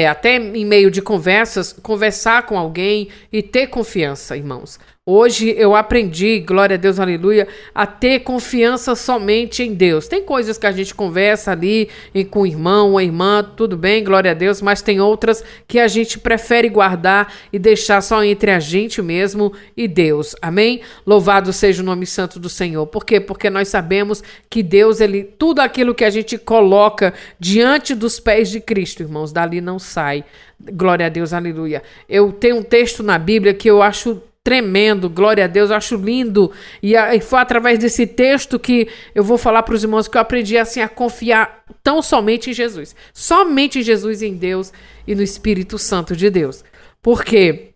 até em meio de conversas, conversar com alguém e ter confiança, irmãos. Hoje eu aprendi, glória a Deus, aleluia, a ter confiança somente em Deus. Tem coisas que a gente conversa ali com o irmão ou a irmã, tudo bem, glória a Deus, mas tem outras que a gente prefere guardar e deixar só entre a gente mesmo e Deus, amém? Louvado seja o nome santo do Senhor. Por quê? Porque nós sabemos que Deus, tudo aquilo que a gente coloca diante dos pés de Cristo, irmãos, dali não sai. Glória a Deus, aleluia. Eu tenho um texto na Bíblia que eu acho tremendo, glória a Deus, eu acho lindo, e foi através desse texto que eu vou falar para os irmãos que eu aprendi assim a confiar tão somente em Jesus, em Deus e no Espírito Santo de Deus, porque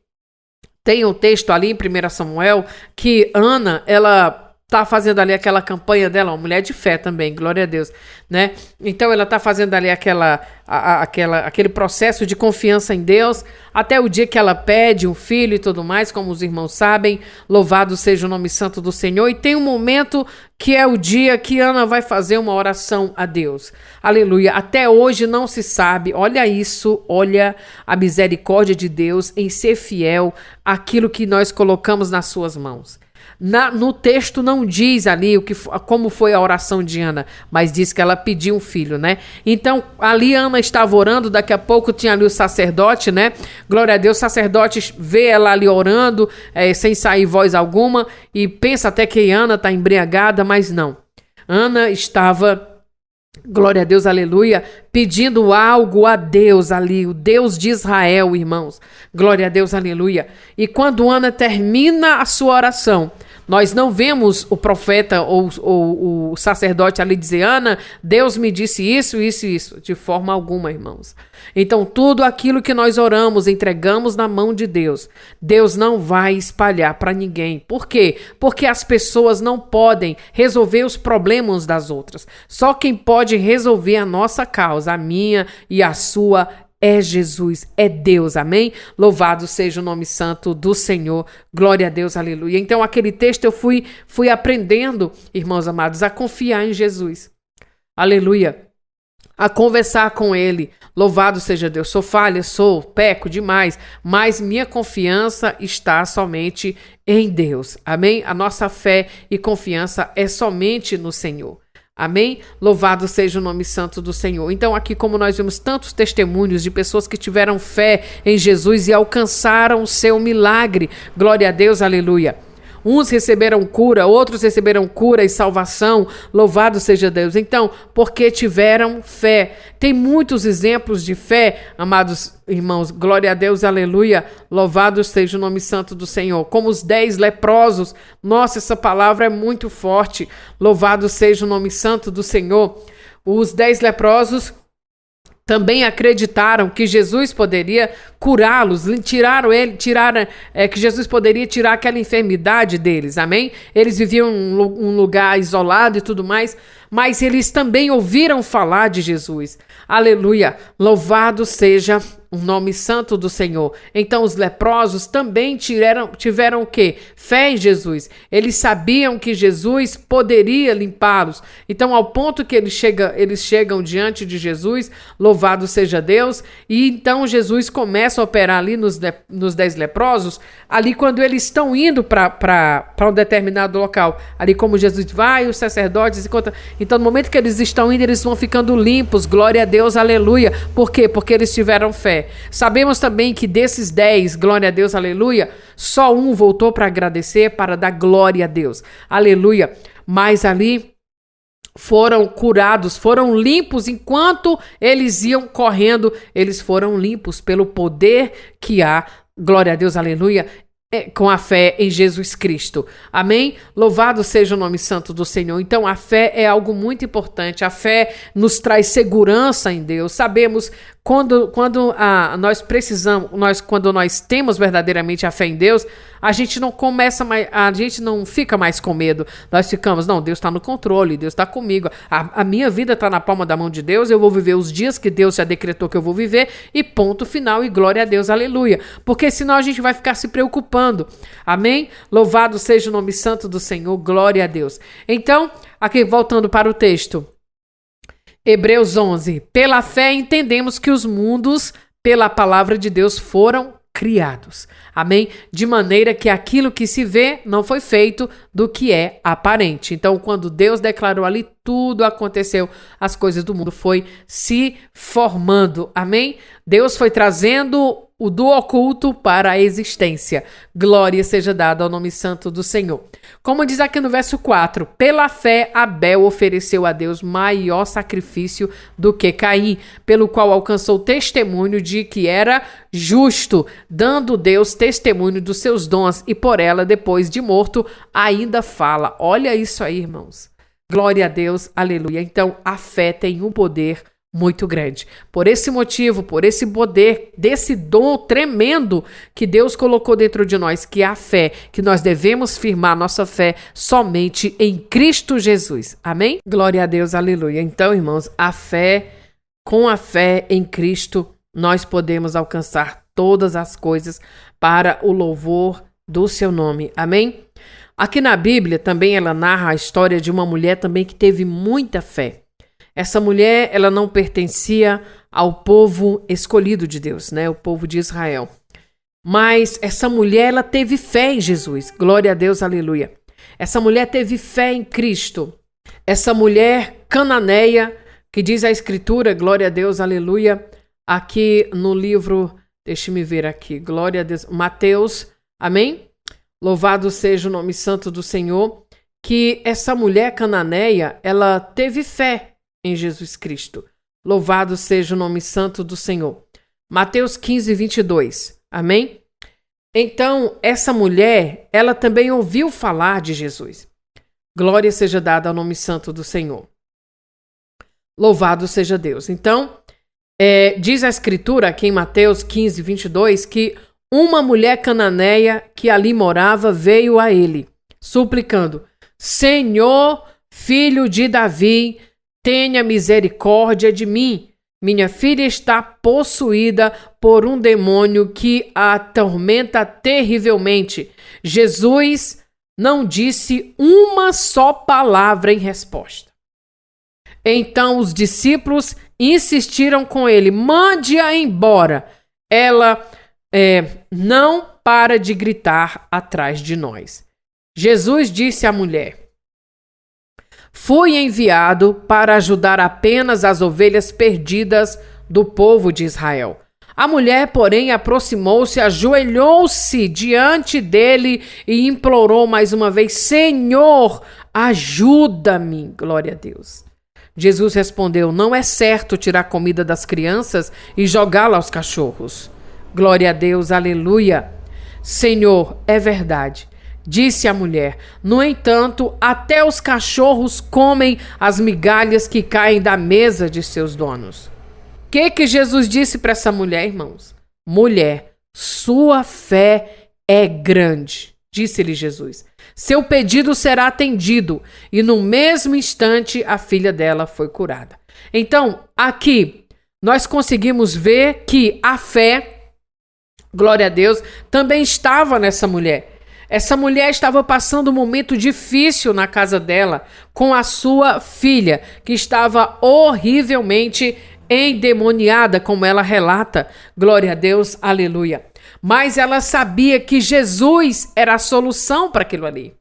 tem um texto ali em 1 Samuel que Ana, ela tá fazendo ali aquela campanha dela, uma mulher de fé também, glória a Deus, né? Então ela tá fazendo ali aquele processo de confiança em Deus, até o dia que ela pede um filho e tudo mais, como os irmãos sabem, louvado seja o nome santo do Senhor, e tem um momento que é o dia que Ana vai fazer uma oração a Deus, aleluia, até hoje não se sabe, olha isso, olha a misericórdia de Deus em ser fiel àquilo que nós colocamos nas suas mãos. No texto não diz ali como foi a oração de Ana, mas diz que ela pediu um filho, né? Então, ali Ana estava orando, daqui a pouco tinha ali o sacerdote, né? Glória a Deus, o sacerdote vê ela ali orando, sem sair voz alguma, e pensa até que Ana está embriagada, mas não. Ana estava, glória a Deus, aleluia, pedindo algo a Deus ali, o Deus de Israel, irmãos. Glória a Deus, aleluia. E quando Ana termina a sua oração, nós não vemos o profeta ou o sacerdote ali dizer, Ana, Deus me disse isso, isso e isso. De forma alguma, irmãos. Então, tudo aquilo que nós oramos, entregamos na mão de Deus. Deus não vai espalhar para ninguém. Por quê? Porque as pessoas não podem resolver os problemas das outras. Só quem pode resolver a nossa causa, a minha e a sua, é Jesus, é Deus, amém? Louvado seja o nome santo do Senhor, glória a Deus, aleluia. Então, aquele texto eu fui aprendendo, irmãos amados, a confiar em Jesus, aleluia, a conversar com Ele, louvado seja Deus. Sou falha, peco demais, mas minha confiança está somente em Deus, amém? A nossa fé e confiança é somente no Senhor. Amém? Louvado seja o nome santo do Senhor. Então aqui, como nós vimos tantos testemunhos de pessoas que tiveram fé em Jesus e alcançaram o seu milagre. Glória a Deus, aleluia. Uns receberam cura, outros receberam cura e salvação. Louvado seja Deus. Então, porque tiveram fé. Tem muitos exemplos de fé, amados irmãos. Glória a Deus, aleluia. Louvado seja o nome santo do Senhor. Como os 10 leprosos. Nossa, essa palavra é muito forte. Louvado seja o nome santo do Senhor. Os 10 leprosos também acreditaram que Jesus poderia curá-los, que Jesus poderia tirar aquela enfermidade deles, amém? Eles viviam em um lugar isolado e tudo mais, mas eles também ouviram falar de Jesus. Aleluia! Louvado seja o nome santo do Senhor. Então os leprosos também tiveram o quê? Fé em Jesus. Eles sabiam que Jesus poderia limpá-los. Então, ao ponto que eles chegam diante de Jesus, louvado seja Deus, e então Jesus começa a operar ali nos 10 leprosos, ali quando eles estão indo para um determinado local. Ali como Jesus vai, os sacerdotes encontram. Então, no momento que eles estão indo, eles vão ficando limpos. Glória a Deus, aleluia. Por quê? Porque eles tiveram fé. Sabemos também que desses 10, glória a Deus, aleluia, só um voltou para agradecer, para dar glória a Deus. Aleluia. Mas ali foram curados, foram limpos enquanto eles iam correndo, eles foram limpos pelo poder que há, glória a Deus, aleluia, com a fé em Jesus Cristo. Amém? Louvado seja o nome santo do Senhor. Então, a fé é algo muito importante. A fé nos traz segurança em Deus. Sabemos quando nós precisamos, quando nós temos verdadeiramente a fé em Deus, a gente não fica mais com medo. Nós ficamos, não, Deus está no controle, Deus está comigo. A minha vida está na palma da mão de Deus, eu vou viver os dias que Deus já decretou que eu vou viver e ponto final e glória a Deus, aleluia. Porque senão a gente vai ficar se preocupando. Amém? Louvado seja o nome santo do Senhor, glória a Deus. Então, aqui voltando para o texto. Hebreus 11. Pela fé entendemos que os mundos, pela palavra de Deus, foram criados. Amém? De maneira que aquilo que se vê não foi feito do que é aparente. Então, quando Deus declarou ali, tudo aconteceu. As coisas do mundo foi se formando. Amém? Deus foi trazendo o do oculto para a existência. Glória seja dada ao nome santo do Senhor. Como diz aqui no verso 4, pela fé Abel ofereceu a Deus maior sacrifício do que Caim, pelo qual alcançou testemunho de que era justo, dando Deus testemunho dos seus dons, e por ela, depois de morto, ainda fala. Olha isso aí, irmãos. Glória a Deus, aleluia. Então, a fé tem um poder muito grande. Por esse motivo, por esse poder, desse dom tremendo que Deus colocou dentro de nós, que é a fé, que nós devemos firmar nossa fé somente em Cristo Jesus. Amém? Glória a Deus, aleluia. Então, irmãos, com a fé em Cristo, nós podemos alcançar todas as coisas para o louvor do seu nome. Amém? Aqui na Bíblia também ela narra a história de uma mulher também que teve muita fé. Essa mulher, ela não pertencia ao povo escolhido de Deus, né? O povo de Israel. Mas essa mulher, ela teve fé em Jesus. Glória a Deus, aleluia. Essa mulher teve fé em Cristo. Essa mulher cananeia, que diz a Escritura, glória a Deus, aleluia, aqui no livro, deixe-me ver aqui, glória a Deus, Mateus, amém? Louvado seja o nome santo do Senhor, que essa mulher cananeia, ela teve fé em Jesus Cristo. Louvado seja o nome santo do Senhor. Mateus 15, 22. Amém? Então, essa mulher, ela também ouviu falar de Jesus. Glória seja dada ao nome santo do Senhor. Louvado seja Deus. Então, diz a Escritura aqui em Mateus 15, 22, que uma mulher cananeia que ali morava veio a ele, suplicando: Senhor, filho de Davi, tenha misericórdia de mim. Minha filha está possuída por um demônio que a atormenta terrivelmente. Jesus não disse uma só palavra em resposta. Então os discípulos insistiram com ele: mande-a embora. Ela não para de gritar atrás de nós. Jesus disse à mulher: fui enviado para ajudar apenas as ovelhas perdidas do povo de Israel. A mulher, porém, aproximou-se, ajoelhou-se diante dele e implorou mais uma vez: Senhor, ajuda-me. Glória a Deus. Jesus respondeu: não é certo tirar comida das crianças e jogá-la aos cachorros. Glória a Deus, aleluia. Senhor, é verdade, disse a mulher. No entanto, até os cachorros comem as migalhas que caem da mesa de seus donos. O que Jesus disse para essa mulher, irmãos? Mulher, sua fé é grande, disse-lhe Jesus. Seu pedido será atendido. E no mesmo instante, a filha dela foi curada. Então, aqui, nós conseguimos ver que a fé, glória a Deus, também estava nessa mulher. Essa mulher estava passando um momento difícil na casa dela com a sua filha, que estava horrivelmente endemoniada, como ela relata. Glória a Deus, aleluia. Mas ela sabia que Jesus era a solução para aquilo ali.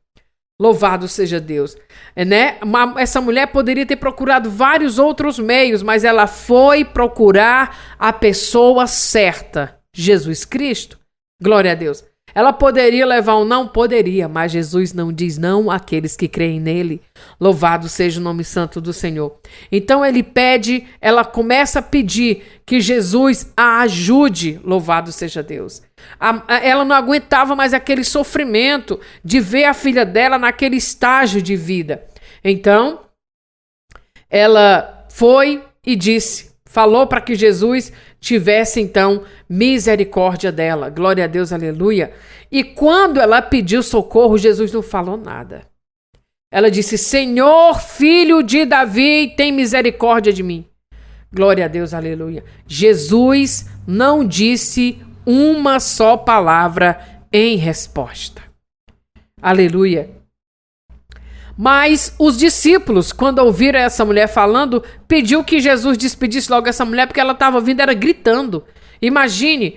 Louvado seja Deus, né? Essa mulher poderia ter procurado vários outros meios, mas ela foi procurar a pessoa certa, Jesus Cristo. Glória a Deus. Ela poderia levar um não? Poderia, mas Jesus não diz não àqueles que creem nele. Louvado seja o nome santo do Senhor. Então ela começa a pedir que Jesus a ajude. Louvado seja Deus. Ela não aguentava mais aquele sofrimento de ver a filha dela naquele estágio de vida. Então, ela foi e falou para que Jesus tivesse então misericórdia dela. Glória a Deus, aleluia. E quando ela pediu socorro, Jesus não falou nada. Ela disse: Senhor, filho de Davi, tem misericórdia de mim. Glória a Deus, aleluia. Jesus não disse uma só palavra em resposta. Aleluia. Mas os discípulos, quando ouviram essa mulher falando, pediu que Jesus despedisse logo essa mulher, porque ela estava vindo, era gritando. Imagine,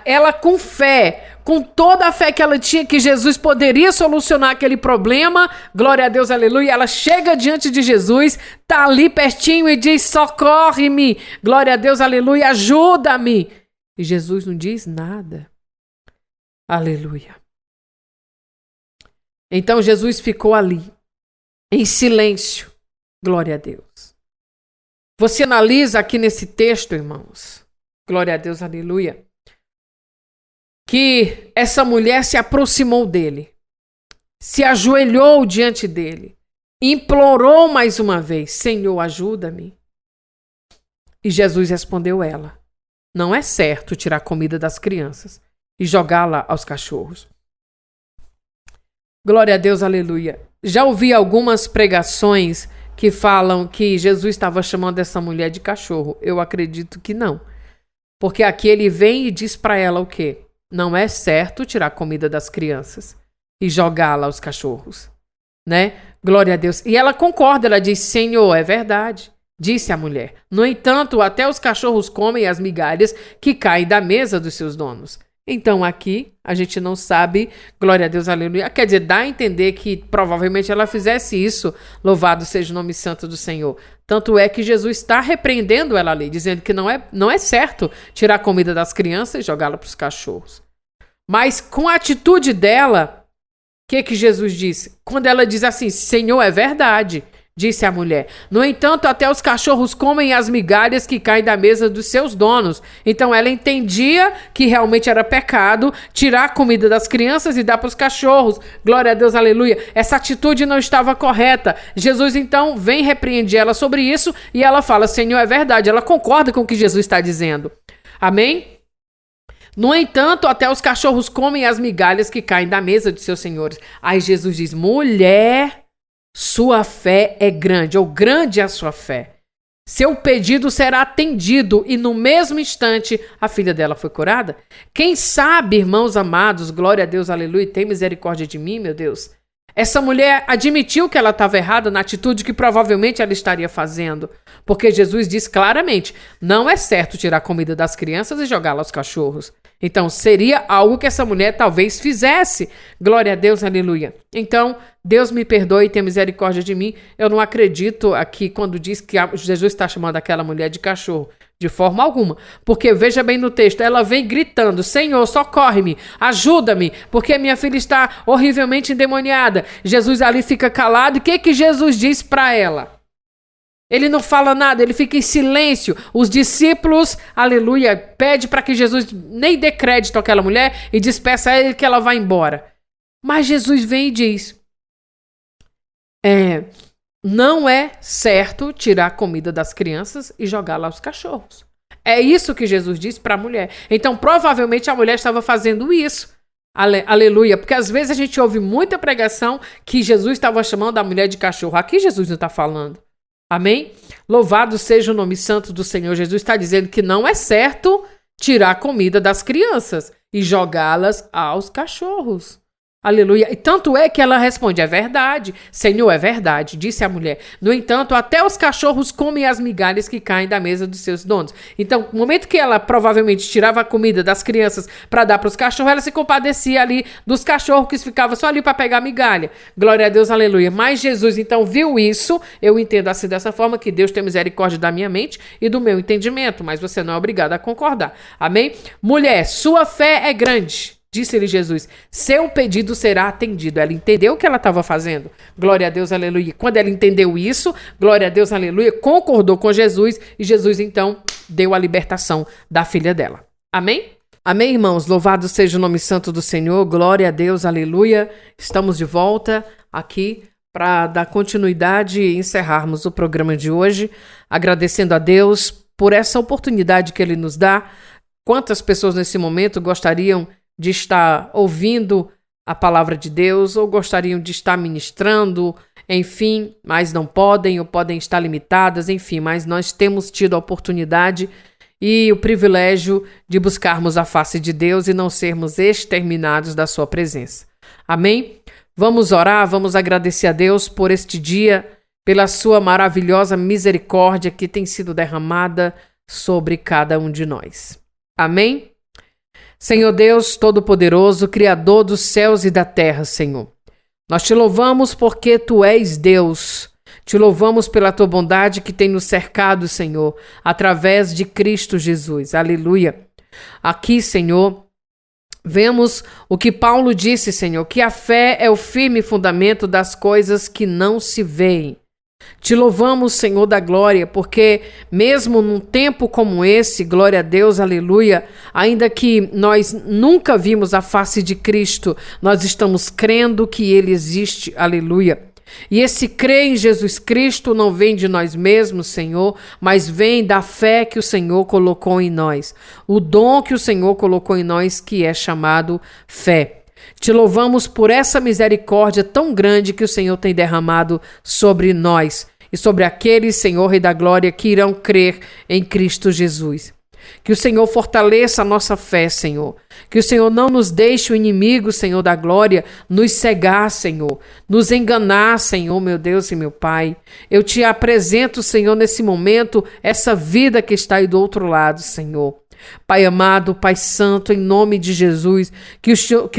ela com fé, com toda a fé que ela tinha que Jesus poderia solucionar aquele problema, glória a Deus, aleluia, ela chega diante de Jesus, tá ali pertinho e diz: socorre-me, glória a Deus, aleluia, ajuda-me. E Jesus não diz nada. Aleluia. Então Jesus ficou ali, em silêncio. Glória a Deus. Você analisa aqui nesse texto, irmãos. Glória a Deus, aleluia. Que essa mulher se aproximou dele. Se ajoelhou diante dele. Implorou mais uma vez: Senhor, ajuda-me. E Jesus respondeu ela: não é certo tirar comida das crianças e jogá-la aos cachorros. Glória a Deus, aleluia. Já ouvi algumas pregações que falam que Jesus estava chamando essa mulher de cachorro. Eu acredito que não. Porque aqui ele vem e diz para ela o quê? Não é certo tirar comida das crianças e jogá-la aos cachorros, né? Glória a Deus. E ela concorda, ela diz: Senhor, é verdade, disse a mulher. No entanto, até os cachorros comem as migalhas que caem da mesa dos seus donos. Então aqui a gente não sabe, glória a Deus, aleluia, quer dizer, dá a entender que provavelmente ela fizesse isso, louvado seja o nome santo do Senhor. Tanto é que Jesus está repreendendo ela ali, dizendo que não é certo tirar a comida das crianças e jogá-la para os cachorros. Mas com a atitude dela, o que Jesus disse? Quando ela diz assim: Senhor, é verdade, disse a mulher. No entanto, até os cachorros comem as migalhas que caem da mesa dos seus donos. Então ela entendia que realmente era pecado tirar a comida das crianças e dar para os cachorros. Glória a Deus, aleluia. Essa atitude não estava correta. Jesus então vem repreender ela sobre isso e ela fala: Senhor, é verdade. Ela concorda com o que Jesus está dizendo. Amém? No entanto, até os cachorros comem as migalhas que caem da mesa de seus senhores. Aí Jesus diz: mulher, sua fé é grande, ou grande é a sua fé. Seu pedido será atendido. E no mesmo instante, a filha dela foi curada. Quem sabe, irmãos amados, glória a Deus, aleluia, tem misericórdia de mim, meu Deus. Essa mulher admitiu que ela estava errada na atitude que provavelmente ela estaria fazendo. Porque Jesus diz claramente: não é certo tirar a comida das crianças e jogá-la aos cachorros. Então, seria algo que essa mulher talvez fizesse. Glória a Deus, aleluia. Então, Deus me perdoe e tenha misericórdia de mim. Eu não acredito aqui quando diz que Jesus está chamando aquela mulher de cachorro. De forma alguma. Porque veja bem no texto, ela vem gritando: Senhor, socorre-me, ajuda-me, porque minha filha está horrivelmente endemoniada. Jesus ali fica calado. E o que Jesus diz para ela? Ele não fala nada, ele fica em silêncio. Os discípulos, aleluia, pede para que Jesus nem dê crédito àquela mulher e despeça a ele que ela vá embora. Mas Jesus vem e diz: não é certo tirar a comida das crianças e jogar lá aos cachorros. É isso que Jesus disse para a mulher. Então, provavelmente, a mulher estava fazendo isso. Aleluia. Porque às vezes a gente ouve muita pregação que Jesus estava chamando a mulher de cachorro. Aqui Jesus não está falando. Amém? Louvado seja o nome santo do Senhor. Jesus está dizendo que não é certo tirar a comida das crianças e jogá-las aos cachorros. Aleluia. E tanto é que ela responde: é verdade, Senhor, é verdade, disse a mulher. No entanto, até os cachorros comem as migalhas que caem da mesa dos seus donos. Então, no momento que ela provavelmente tirava a comida das crianças para dar para os cachorros, ela se compadecia ali dos cachorros que ficavam só ali para pegar migalha. Glória a Deus, aleluia. Mas Jesus, então, viu isso. Eu entendo assim dessa forma, que Deus tem misericórdia da minha mente e do meu entendimento, mas você não é obrigado a concordar. Amém? Mulher, sua fé é grande. Disse-lhe Jesus: seu pedido será atendido. Ela entendeu o que ela estava fazendo. Glória a Deus, aleluia. Quando ela entendeu isso, glória a Deus, aleluia, concordou com Jesus e Jesus, então, deu a libertação da filha dela. Amém? Amém, irmãos? Louvado seja o nome santo do Senhor. Glória a Deus, aleluia. Estamos de volta aqui para dar continuidade e encerrarmos o programa de hoje, agradecendo a Deus por essa oportunidade que Ele nos dá. Quantas pessoas nesse momento gostariam de estar ouvindo a palavra de Deus, ou gostariam de estar ministrando, enfim, mas não podem, ou podem estar limitadas, enfim, mas nós temos tido a oportunidade e o privilégio de buscarmos a face de Deus e não sermos exterminados da sua presença. Amém? Vamos orar, vamos agradecer a Deus por este dia, pela sua maravilhosa misericórdia que tem sido derramada sobre cada um de nós. Amém? Senhor Deus Todo-Poderoso, Criador dos céus e da terra, Senhor. Nós te louvamos porque Tu és Deus. Te louvamos pela Tua bondade que tem nos cercado, Senhor, através de Cristo Jesus. Aleluia. Aqui, Senhor, vemos o que Paulo disse, Senhor, que a fé é o firme fundamento das coisas que não se veem. Te louvamos, Senhor da glória, porque mesmo num tempo como esse, glória a Deus, aleluia, ainda que nós nunca vimos a face de Cristo, nós estamos crendo que Ele existe, aleluia. E esse crer em Jesus Cristo não vem de nós mesmos, Senhor, mas vem da fé que o Senhor colocou em nós, o dom que o Senhor colocou em nós, que é chamado fé. Te louvamos por essa misericórdia tão grande que o Senhor tem derramado sobre nós e sobre aqueles, Senhor, Rei da Glória, que irão crer em Cristo Jesus. Que o Senhor fortaleça a nossa fé, Senhor. Que o Senhor não nos deixe o inimigo, Senhor da glória, nos cegar, Senhor. Nos enganar, Senhor, meu Deus e meu Pai. Eu te apresento, Senhor, nesse momento, essa vida que está aí do outro lado, Senhor. Pai amado, Pai santo, em nome de Jesus, que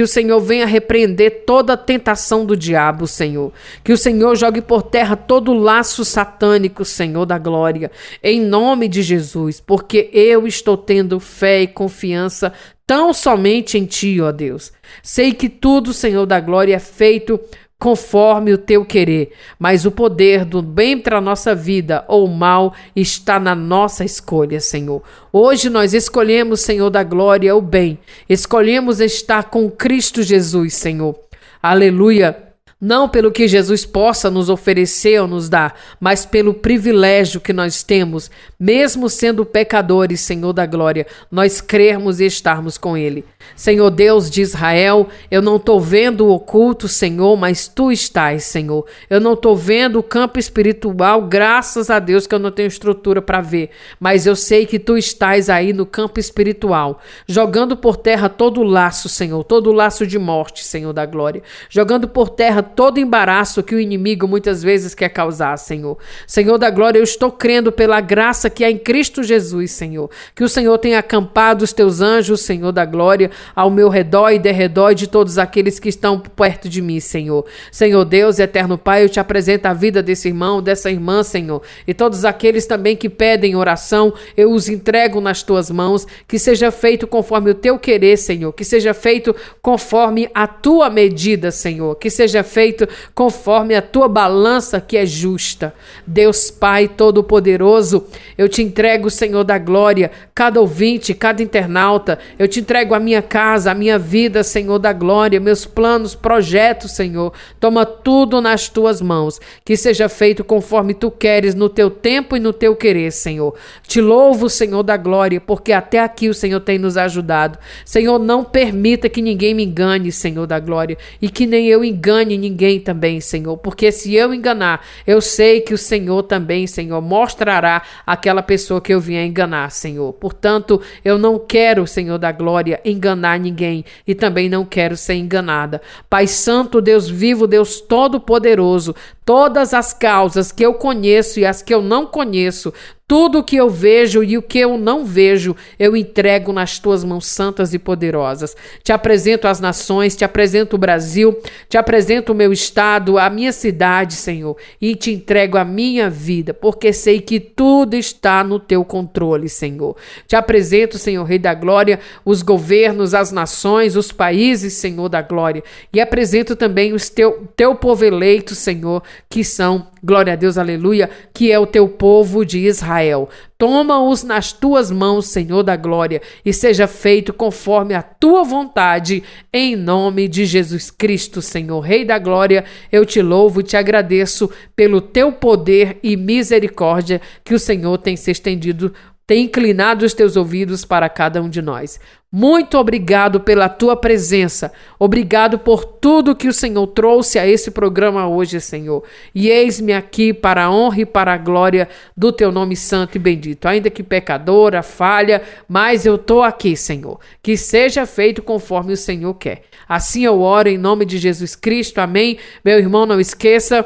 o Senhor venha repreender toda a tentação do diabo, Senhor. Que o Senhor jogue por terra todo o laço satânico, Senhor da glória, em nome de Jesus, porque eu estou tendo fé e confiança tão somente em Ti, ó Deus. Sei que tudo, Senhor da glória, é feito conforme o Teu querer, mas o poder do bem para a nossa vida ou o mal está na nossa escolha, Senhor. Hoje nós escolhemos, Senhor da glória, o bem. Escolhemos estar com Cristo Jesus, Senhor. Aleluia. Não pelo que Jesus possa nos oferecer ou nos dar, mas pelo privilégio que nós temos, mesmo sendo pecadores, Senhor da glória, nós crermos e estarmos com Ele. Senhor Deus de Israel, eu não estou vendo o oculto, Senhor, mas Tu estás, Senhor. Eu não estou vendo o campo espiritual, graças a Deus que eu não tenho estrutura para ver, mas eu sei que Tu estás aí no campo espiritual, jogando por terra todo o laço, Senhor, todo o laço de morte, Senhor da glória, jogando por terra todo embaraço que o inimigo muitas vezes quer causar, Senhor. Senhor da glória, eu estou crendo pela graça que há em Cristo Jesus, Senhor, que o Senhor tenha acampado os Teus anjos, Senhor da glória, ao meu redor e derredor de todos aqueles que estão perto de mim, Senhor. Senhor Deus, eterno Pai, eu te apresento a vida desse irmão, dessa irmã, Senhor, e todos aqueles também que pedem oração, eu os entrego nas tuas mãos, que seja feito conforme o teu querer, Senhor, que seja feito conforme a tua medida, Senhor, que seja feito conforme a tua balança que é justa. Deus Pai Todo-Poderoso, eu te entrego, Senhor da glória, cada ouvinte, cada internauta, eu te entrego a minha casa, a minha vida, Senhor da glória, meus planos, projetos, Senhor, toma tudo nas tuas mãos, que seja feito conforme tu queres, no teu tempo e no teu querer, Senhor. Te louvo, Senhor da glória, porque até aqui o Senhor tem nos ajudado. Senhor, não permita que ninguém me engane, Senhor da glória, e que nem eu engane ninguém também, Senhor, porque se eu enganar, eu sei que o Senhor também, Senhor, mostrará aquela pessoa que eu vim a enganar, Senhor. Portanto, eu não quero, Senhor da glória, enganar ninguém e também não quero ser enganada. Pai Santo, Deus vivo, Deus Todo-Poderoso, todas as causas que eu conheço e as que eu não conheço, tudo o que eu vejo e o que eu não vejo, eu entrego nas tuas mãos santas e poderosas. Te apresento as nações, te apresento o Brasil, te apresento o meu estado, a minha cidade, Senhor, e te entrego a minha vida, porque sei que tudo está no teu controle, Senhor. Te apresento, Senhor, Rei da Glória, os governos, as nações, os países, Senhor da Glória, e apresento também os teu povo eleito, Senhor, que são, glória a Deus, aleluia, que é o teu povo de Israel. Toma-os nas tuas mãos, Senhor da glória, e seja feito conforme a tua vontade, em nome de Jesus Cristo, Senhor, Rei da glória. Eu te louvo e te agradeço pelo teu poder e misericórdia que o Senhor tem se estendido, tem inclinado os teus ouvidos para cada um de nós. Muito obrigado pela tua presença. Obrigado por tudo que o Senhor trouxe a esse programa hoje, Senhor. E eis-me aqui para a honra e para a glória do teu nome santo e bendito. Ainda que pecadora, falha, mas eu estou aqui, Senhor. Que seja feito conforme o Senhor quer. Assim eu oro em nome de Jesus Cristo. Amém. Meu irmão, não esqueça.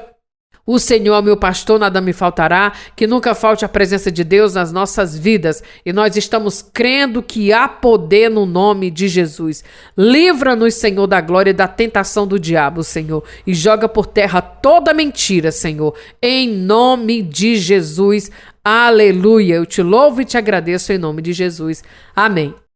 O Senhor é meu pastor, nada me faltará, que nunca falte a presença de Deus nas nossas vidas. E nós estamos crendo que há poder no nome de Jesus. Livra-nos, Senhor, da glória e da tentação do diabo, Senhor. E joga por terra toda mentira, Senhor. Em nome de Jesus. Aleluia. Eu te louvo e te agradeço em nome de Jesus. Amém.